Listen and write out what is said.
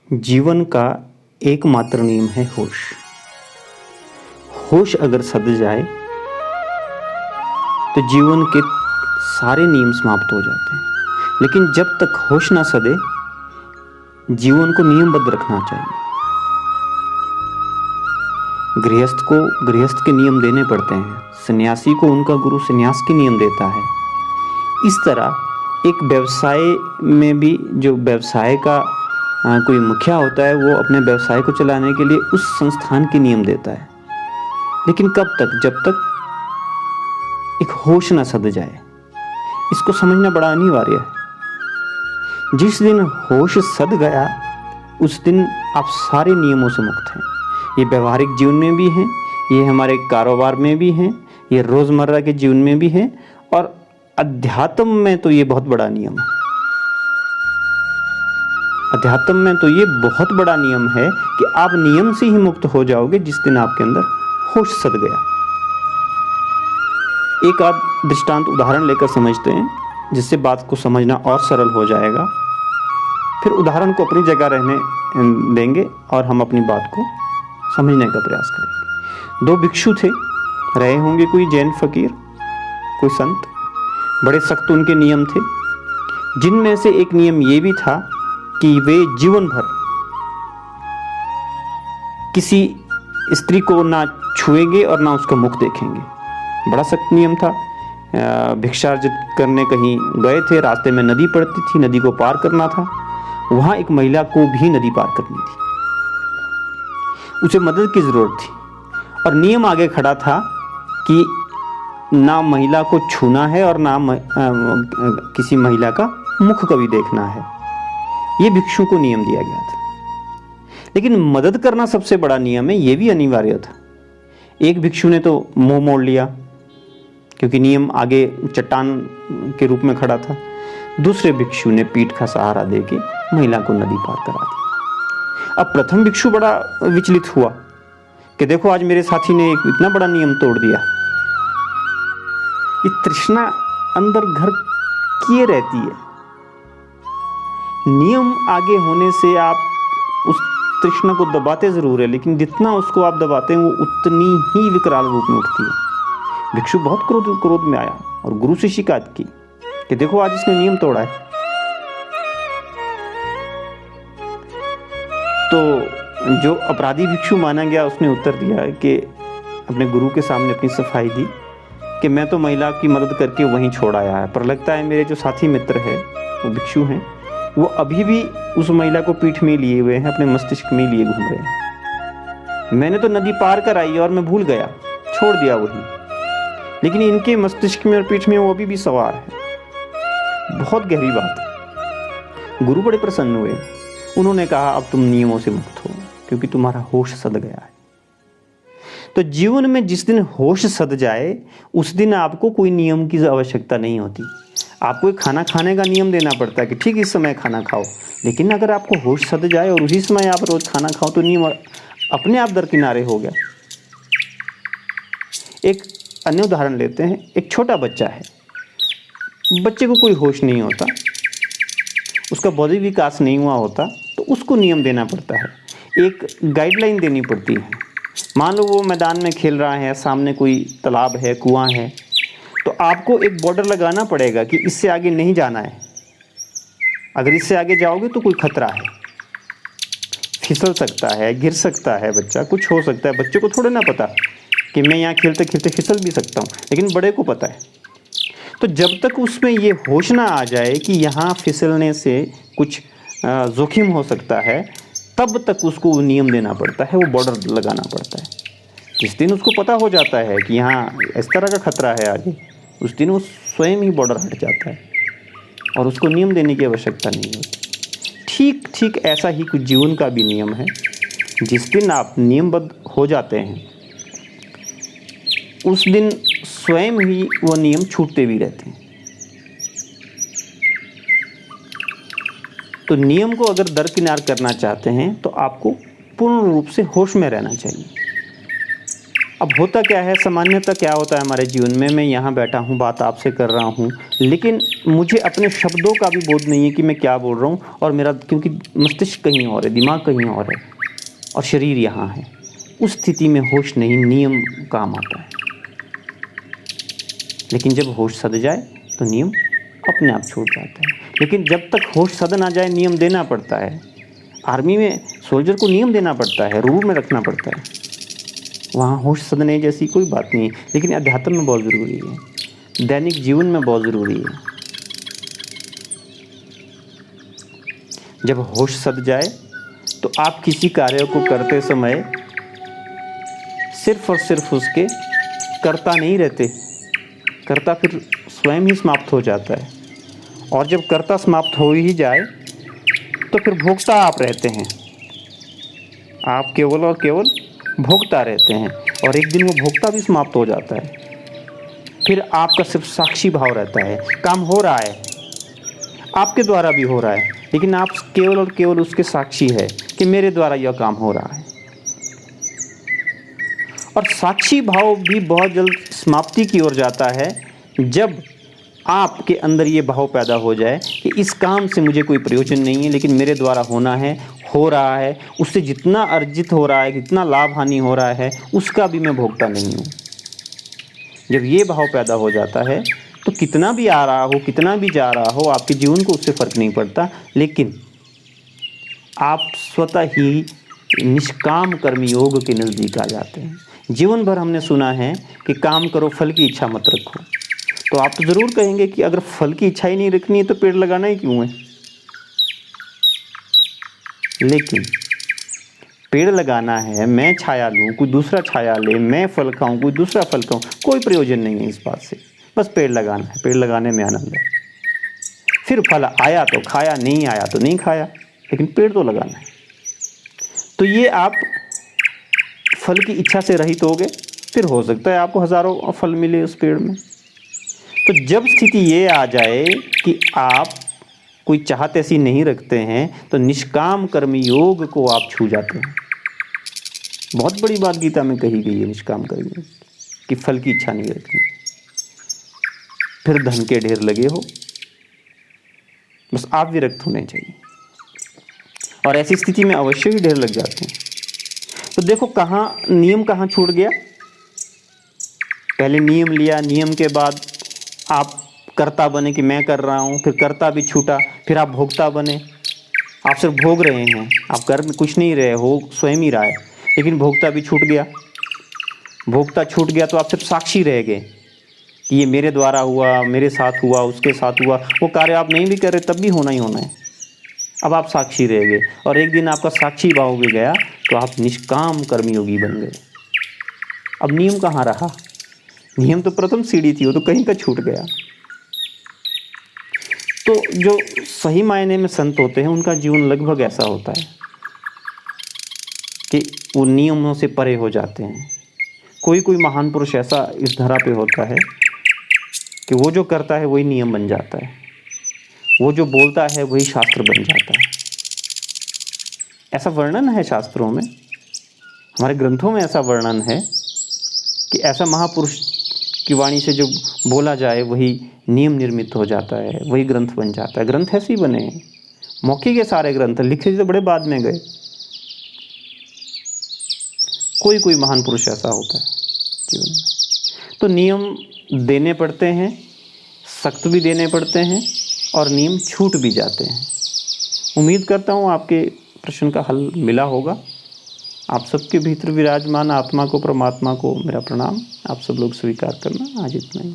जीवन का एकमात्र नियम है होश। होश अगर सध जाए तो जीवन के सारे नियम समाप्त हो जाते हैं। लेकिन जब तक होश ना सधे, जीवन को नियमबद्ध रखना चाहिए। गृहस्थ को गृहस्थ के नियम देने पड़ते हैं, सन्यासी को उनका गुरु सन्यास के नियम देता है। इस तरह एक व्यवसाय में भी जो व्यवसाय का कोई मुखिया होता है, वो अपने व्यवसाय को चलाने के लिए उस संस्थान के नियम देता है। लेकिन कब तक? जब तक एक होश ना सध जाए। इसको समझना बड़ा अनिवार्य है। जिस दिन होश सध गया, उस दिन आप सारे नियमों से मुक्त हैं। ये व्यवहारिक जीवन में भी है, ये हमारे कारोबार में भी है, ये रोजमर्रा के जीवन में भी है, और अध्यात्म में तो ये बहुत बड़ा नियम है। अध्यात्म में तो ये बहुत बड़ा नियम है कि आप नियम से ही मुक्त हो जाओगे जिस दिन आपके अंदर होश सध गया। एक आध दृष्टांत उदाहरण लेकर समझते हैं, जिससे बात को समझना और सरल हो जाएगा। फिर उदाहरण को अपनी जगह रहने देंगे और हम अपनी बात को समझने का प्रयास करेंगे। दो भिक्षु थे, रहे होंगे कोई जैन फकीर, कोई संत। बड़े सख्त उनके नियम थे, जिनमें से एक नियम ये भी था कि वे जीवन भर किसी स्त्री को ना छुएंगे और ना उसका मुख देखेंगे। बड़ा सख्त नियम था। भिक्षार्जित करने कहीं गए थे, रास्ते में नदी पड़ती थी, नदी को पार करना था। वहां एक महिला को भी नदी पार करनी थी, उसे मदद की जरूरत थी, और नियम आगे खड़ा था कि ना महिला को छूना है और ना किसी महिला का मुख कभी देखना है। ये भिक्षु को नियम दिया गया था। लेकिन मदद करना सबसे बड़ा नियम है, ये भी अनिवार्य था। एक भिक्षु ने तो मुंह मोड़ लिया, क्योंकि नियम आगे चट्टान के रूप में खड़ा था। दूसरे भिक्षु ने पीठ का सहारा देके महिला को नदी पार करा दी। अब प्रथम भिक्षु बड़ा विचलित हुआ कि देखो, आज मेरे साथी ने एक इतना बड़ा नियम तोड़ दिया। ये तृष्णा अंदर घर किए रहती है। नियम आगे होने से आप उस तृष्णा को दबाते जरूर है, लेकिन जितना उसको आप दबाते हैं वो उतनी ही विकराल रूप में उठती है। भिक्षु बहुत क्रोध में आया और गुरु से शिकायत की कि देखो, आज इसने नियम तोड़ा है। तो जो अपराधी भिक्षु माना गया, उसने उत्तर दिया कि अपने गुरु के सामने अपनी सफाई दी कि मैं तो महिला की मदद करके वहीं छोड़ आया है, पर लगता है मेरे जो साथी मित्र है, वो भिक्षु हैं, वो अभी भी उस महिला को पीठ में लिए हुए हैं, अपने मस्तिष्क में लिए घूम रहे हैं। मैंने तो नदी पार कर आई और मैं भूल गया, छोड़ दिया वही, लेकिन इनके मस्तिष्क में और पीठ में वो अभी भी सवार है। बहुत गहरी बात। गुरु बड़े प्रसन्न हुए। उन्होंने कहा, अब तुम नियमों से मुक्त हो, क्योंकि तुम्हारा होश सध गया है। तो जीवन में जिस दिन होश सध जाए, उस दिन आपको कोई नियम की आवश्यकता नहीं होती। आपको एक खाना खाने का नियम देना पड़ता है कि ठीक इस समय खाना खाओ, लेकिन अगर आपको होश सध जाए और उसी समय आप रोज खाना खाओ, तो नियम अपने आप दरकिनारे हो गया। एक अन्य उदाहरण लेते हैं। एक छोटा बच्चा है, बच्चे को कोई होश नहीं होता, उसका बौद्धिक विकास नहीं हुआ होता, तो उसको नियम देना पड़ता है, एक गाइडलाइन देनी पड़ती है। मान लो वो मैदान में खेल रहा है, सामने कोई तालाब है, कुआं है, तो आपको एक बॉर्डर लगाना पड़ेगा कि इससे आगे नहीं जाना है। अगर इससे आगे जाओगे तो कोई खतरा है, फिसल सकता है, गिर सकता है बच्चा, कुछ हो सकता है। बच्चे को थोड़ा ना पता कि मैं यहाँ खेलते खेलते फिसल भी सकता हूँ, लेकिन बड़े को पता है। तो जब तक उसमें ये होश ना आ जाए कि यहाँ फिसलने से कुछ जोखिम हो सकता है, तब तक उसको नियम देना पड़ता है, वो बॉर्डर लगाना पड़ता है। जिस दिन उसको पता हो जाता है कि यहाँ इस तरह का खतरा है आगे, उस दिन वो स्वयं ही बॉर्डर हट जाता है और उसको नियम देने की आवश्यकता नहीं होती। ठीक ठीक ऐसा ही कुछ जीवन का भी नियम है। जिस दिन आप नियमबद्ध हो जाते हैं, उस दिन स्वयं ही वो नियम छूटते भी रहते हैं। तो नियम को अगर दरकिनार करना चाहते हैं, तो आपको पूर्ण रूप से होश में रहना चाहिए। अब होता क्या है, सामान्यतः क्या होता है हमारे जीवन में, मैं यहाँ बैठा हूँ, बात आपसे कर रहा हूँ, लेकिन मुझे अपने शब्दों का भी बोध नहीं है कि मैं क्या बोल रहा हूँ, और मेरा क्योंकि मस्तिष्क कहीं और है, दिमाग कहीं और है और शरीर यहाँ है। उस स्थिति में होश नहीं, नियम काम आता है। लेकिन जब होश सध जाए तो नियम अपने आप छूट जाता है। लेकिन जब तक होश सध ना जाए नियम देना पड़ता है। आर्मी में सोल्जर को नियम देना पड़ता है, रूल में रखना पड़ता है। वहाँ होश सधने जैसी कोई बात नहीं है, लेकिन अध्यात्म में बहुत ज़रूरी है, दैनिक जीवन में बहुत ज़रूरी है। जब होश सध जाए तो आप किसी कार्य को करते समय सिर्फ और सिर्फ उसके कर्ता नहीं रहते, कर्ता फिर स्वयं ही समाप्त हो जाता है। और जब कर्ता समाप्त हो ही जाए तो फिर भोक्ता आप रहते हैं। आप केवल और केवल भोक्ता रहते हैं, और एक दिन वो भोक्ता भी समाप्त हो जाता है। फिर आपका सिर्फ साक्षी भाव रहता है। काम हो रहा है, आपके द्वारा भी हो रहा है, लेकिन आप केवल और केवल उसके साक्षी है कि मेरे द्वारा यह काम हो रहा है। और साक्षी भाव भी बहुत जल्द समाप्ति की ओर जाता है जब आपके अंदर ये भाव पैदा हो जाए कि इस काम से मुझे कोई प्रयोजन नहीं है, लेकिन मेरे द्वारा होना है, हो रहा है, उससे जितना अर्जित हो रहा है, कितना लाभ हानि हो रहा है, उसका भी मैं भोगता नहीं हूँ। जब ये भाव पैदा हो जाता है तो कितना भी आ रहा हो, कितना भी जा रहा हो, आपके जीवन को उससे फ़र्क नहीं पड़ता, लेकिन आप स्वतः ही निष्काम कर्म योग के नज़दीक आ जाते हैं। जीवन भर हमने सुना है कि काम करो, फल की इच्छा मत रखो। तो आप तो ज़रूर कहेंगे कि अगर फल की इच्छा ही नहीं रखनी है तो पेड़ लगाना ही क्यों है। लेकिन पेड़ लगाना है, मैं छाया लूँ, कोई दूसरा छाया ले, मैं फल खाऊँ, कोई दूसरा फल खाऊँ, कोई प्रयोजन नहीं है इस बात से। बस पेड़ लगाना है, पेड़ लगाने में आनंद है। फिर फल आया तो खाया, नहीं आया तो नहीं खाया, लेकिन पेड़ तो लगाना है। तो ये आप फल की इच्छा से रहित हो गए, फिर हो सकता है आपको हज़ारों फल मिले उस पेड़ में। तो जब स्थिति ये आ जाए कि आप कोई चाहत ऐसी नहीं रखते हैं तो निष्काम कर्म योग को आप छू जाते हैं। बहुत बड़ी बात गीता में कही गई है निष्काम कर्म योग कि फल की इच्छा नहीं रखनी। फिर धन के ढेर लगे हो, बस आप विरक्त होने चाहिए, और ऐसी स्थिति में अवश्य ही ढेर लग जाते हैं। तो देखो नियम कहाँ छूट गया। पहले नियम लिया, नियम के बाद आप कर्ता बने कि मैं कर रहा हूँ, फिर कर्ता भी छूटा, फिर आप भोक्ता बने। आप सिर्फ भोग रहे हैं, आप कर कुछ नहीं रहे हो, स्वयं ही रहा है, लेकिन भोक्ता भी छूट गया। भोक्ता छूट गया तो आप सिर्फ साक्षी रह गए कि ये मेरे द्वारा हुआ, मेरे साथ हुआ, उसके साथ हुआ। वो कार्य आप नहीं भी कर रहे तब भी होना ही होना है। अब आप साक्षी रह गए, और एक दिन आपका साक्षी भाव भी गया तो आप निष्काम कर्मयोगी बन गए। अब नियम कहाँ रहा। नियम तो प्रथम सीढ़ी थी, वो तो कहीं का छूट गया। तो जो सही मायने में संत होते हैं उनका जीवन लगभग ऐसा होता है कि वो नियमों से परे हो जाते हैं। कोई कोई महान पुरुष ऐसा इस धरा पे होता है कि वो जो करता है वही नियम बन जाता है, वो जो बोलता है वही शास्त्र बन जाता है। ऐसा वर्णन है शास्त्रों में, हमारे ग्रंथों में ऐसा वर्णन है कि ऐसा महापुरुष की वाणी से जो बोला जाए वही नियम निर्मित हो जाता है, वही ग्रंथ बन जाता है। ग्रंथ ऐसे ही बने हैं, मौके के सारे ग्रंथ लिखे तो बड़े बाद में गए। कोई कोई महान पुरुष ऐसा होता है जीवन में। तो नियम देने पड़ते हैं, सख्त भी देने पड़ते हैं, और नियम छूट भी जाते हैं। उम्मीद करता हूँ आपके प्रश्न का हल मिला होगा। आप सबके भीतर विराजमान आत्मा को, परमात्मा को मेरा प्रणाम। आप सब लोग स्वीकार करना। आज इतना ही।